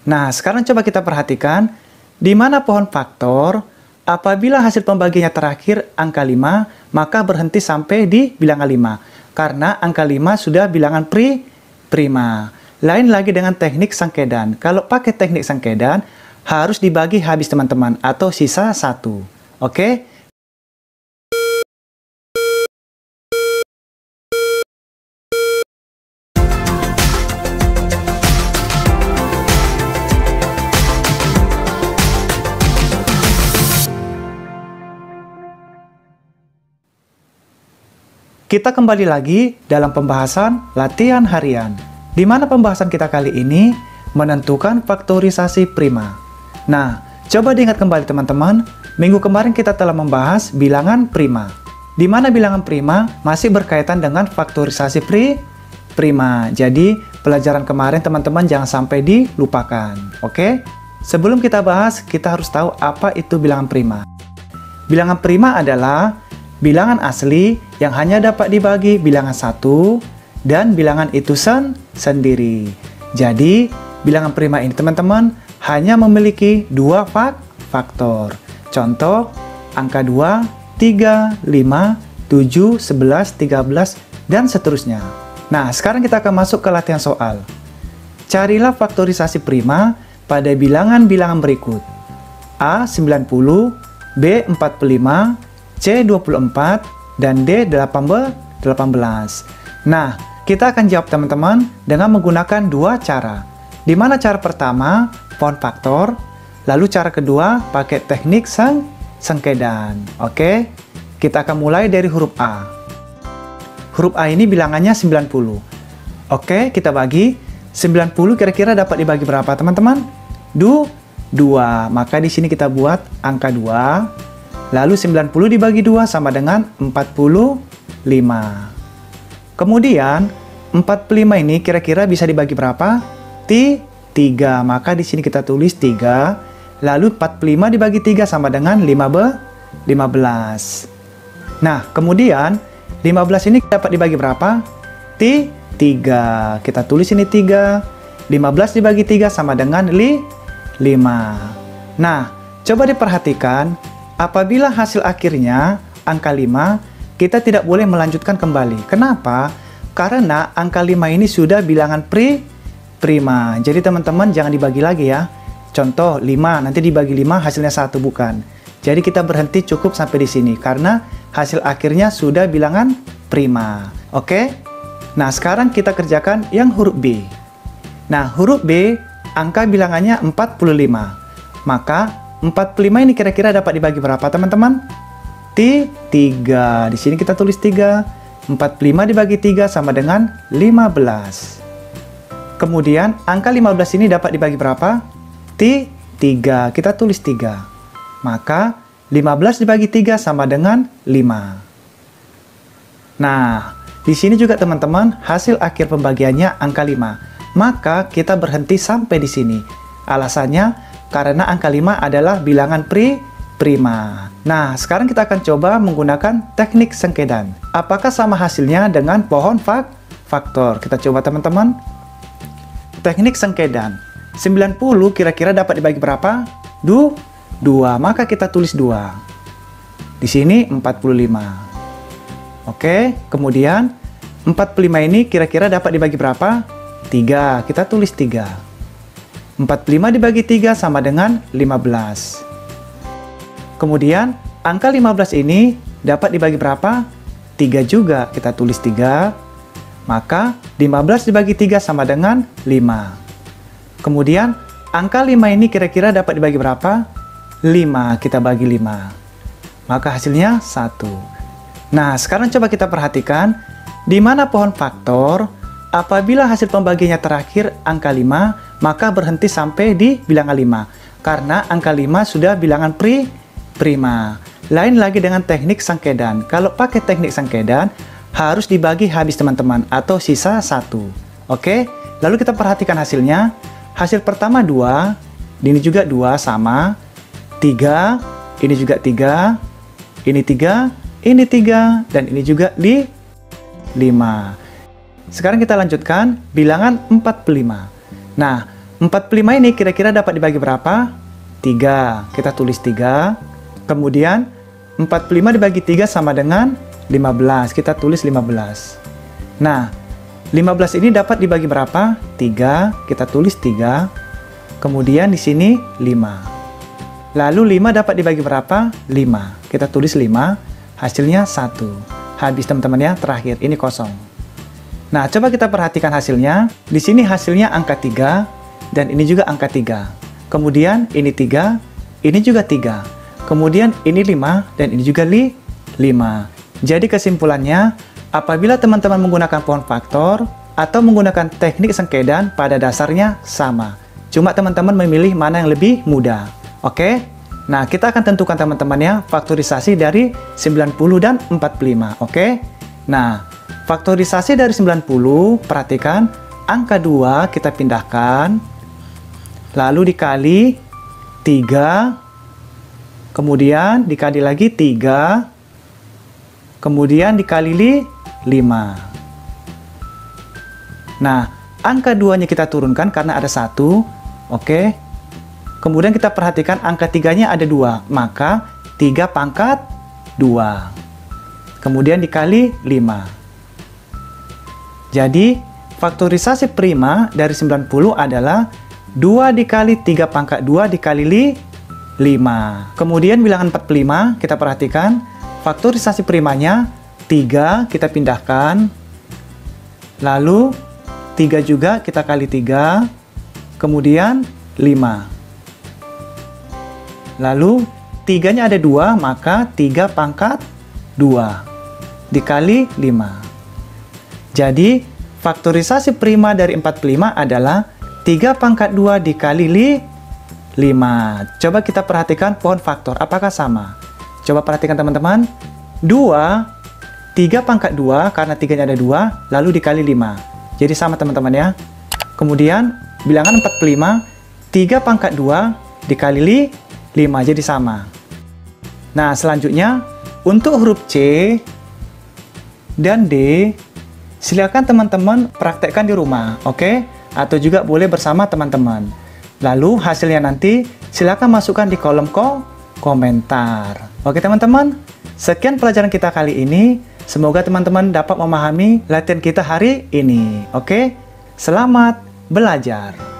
Nah, sekarang coba kita perhatikan, di mana pohon faktor, apabila hasil pembagiannya terakhir angka 5, maka berhenti sampai di bilangan 5. Karena angka 5 sudah bilangan prima. Lain lagi dengan teknik sangkedan. Kalau pakai teknik sangkedan, harus dibagi habis teman-teman, atau sisa 1. Oke? Kita kembali lagi dalam pembahasan latihan harian, di mana pembahasan kita kali ini menentukan faktorisasi prima. Nah, coba diingat kembali teman-teman, minggu kemarin kita telah membahas bilangan prima, di mana bilangan prima masih berkaitan dengan faktorisasi prima. Jadi, pelajaran kemarin teman-teman jangan sampai dilupakan, oke? Sebelum kita bahas, kita harus tahu apa itu bilangan prima. Bilangan prima adalah bilangan asli yang hanya dapat dibagi bilangan 1 dan bilangan itu sendiri. Jadi, bilangan prima ini teman-teman hanya memiliki 2 faktor. Contoh, angka 2, 3, 5, 7, 11, 13, dan seterusnya. Nah, sekarang kita akan masuk ke latihan soal. Carilah faktorisasi prima pada bilangan-bilangan berikut. A 90, B 45, C 24, dan D 18. Nah, kita akan jawab teman-teman dengan menggunakan 2 cara. Di mana cara pertama, pohon faktor, lalu cara kedua pakai teknik sangkedan. Oke, kita akan mulai dari huruf A. Huruf A ini bilangannya 90. Oke, kita bagi. 90 kira-kira dapat dibagi berapa teman-teman? 2. Maka di sini kita buat angka 2. Lalu 90 dibagi 2 sama dengan 45. Kemudian 45 ini kira-kira bisa dibagi berapa? 3. Maka di sini kita tulis 3. Lalu 45 dibagi 3 sama dengan 15. Nah, kemudian 15 ini dapat dibagi berapa? 3. Kita tulis ini 3. 15 dibagi 3 sama dengan 5. Nah, coba diperhatikan. Apabila hasil akhirnya angka 5, kita tidak boleh melanjutkan kembali. Kenapa? Karena angka 5 ini sudah bilangan prima. Jadi teman-teman jangan dibagi lagi ya. Contoh 5, nanti dibagi 5 hasilnya 1, bukan. Jadi kita berhenti cukup sampai di sini karena hasil akhirnya sudah bilangan prima. Oke? Nah, sekarang kita kerjakan yang huruf B. Nah, huruf B angka bilangannya 45. Maka 45 ini kira-kira dapat dibagi berapa teman-teman? 3. Di sini kita tulis 3. 45 dibagi 3 sama dengan 15. Kemudian angka 15 ini dapat dibagi berapa? 3. Kita tulis 3. Maka 15 dibagi 3 sama dengan 5. Nah, di sini juga teman-teman hasil akhir pembagiannya angka 5. Maka kita berhenti sampai di sini. Alasannya karena angka 5 adalah bilangan prima. Nah, sekarang kita akan coba menggunakan teknik sangkedan. Apakah sama hasilnya dengan pohon faktor? Kita coba teman-teman. Teknik sangkedan. 90 kira-kira dapat dibagi berapa? 2. Maka kita tulis 2. Di sini 45. Oke, kemudian 45 ini kira-kira dapat dibagi berapa? 3. Kita tulis 3. 45 dibagi 3 sama dengan 15. Kemudian, angka 15 ini dapat dibagi berapa? 3 juga, kita tulis 3. Maka, 15 dibagi 3 sama dengan 5. Kemudian, angka 5 ini kira-kira dapat dibagi berapa? 5, kita bagi 5. Maka hasilnya 1. Nah, sekarang coba kita perhatikan, di mana pohon faktor, apabila hasil pembagiannya terakhir angka 5, maka berhenti sampai di bilangan 5. Karena angka 5 sudah bilangan prima. Lain lagi dengan teknik sangkedan. Kalau pakai teknik sangkedan, harus dibagi habis teman-teman, atau sisa 1. Oke? Lalu kita perhatikan hasilnya. Hasil pertama 2, ini juga 2 sama. 3, ini juga 3, ini 3, ini 3, dan ini juga 5. Sekarang kita lanjutkan bilangan 45. Nah, 45 ini kira-kira dapat dibagi berapa? 3. Kita tulis 3. Kemudian 45 dibagi 3 sama dengan 15. Kita tulis 15. Nah, 15 ini dapat dibagi berapa? 3. Kita tulis 3. Kemudian di sini 5. Lalu 5 dapat dibagi berapa? 5. Kita tulis 5. Hasilnya 1. Habis teman-teman ya, terakhir ini kosong. Nah, coba kita perhatikan hasilnya. Di sini hasilnya angka 3 dan ini juga angka 3. Kemudian ini 3, ini juga 3. Kemudian ini 5 dan ini juga 5. Jadi kesimpulannya, apabila teman-teman menggunakan pohon faktor atau menggunakan teknik sengkedan, pada dasarnya sama. Cuma teman-teman memilih mana yang lebih mudah. Oke? Nah, kita akan tentukan teman-teman ya faktorisasi dari 90 dan 45. Oke? Nah, faktorisasi dari 90, perhatikan angka 2 kita pindahkan, lalu dikali 3, kemudian dikali lagi 3, kemudian dikali 5. Nah, angka 2-nya kita turunkan karena ada 1. Oke. Kemudian kita perhatikan angka 3-nya ada 2, maka 3 pangkat 2. Kemudian dikali 5. Jadi, faktorisasi prima dari 90 adalah 2 dikali 3 pangkat 2 dikali 5. Kemudian bilangan 45, kita perhatikan, faktorisasi primanya 3 kita pindahkan, lalu 3 juga kita kali 3, kemudian 5. Lalu 3-nya ada 2, maka 3 pangkat 2 dikali 5. Jadi, faktorisasi prima dari 45 adalah 3 pangkat 2 dikali 5. Coba kita perhatikan pohon faktor, apakah sama? Coba perhatikan teman-teman. 2, 3 pangkat 2, karena 3-nya ada 2, lalu dikali 5. Jadi sama teman-teman ya. Kemudian, bilangan 45, 3 pangkat 2 dikali 5, jadi sama. Nah, selanjutnya, untuk huruf C dan D, silakan teman-teman praktekkan di rumah, oke? Atau juga boleh bersama teman-teman. Lalu hasilnya nanti silakan masukkan di kolom komentar. Oke teman-teman, sekian pelajaran kita kali ini. Semoga teman-teman dapat memahami latihan kita hari ini. Oke, selamat belajar.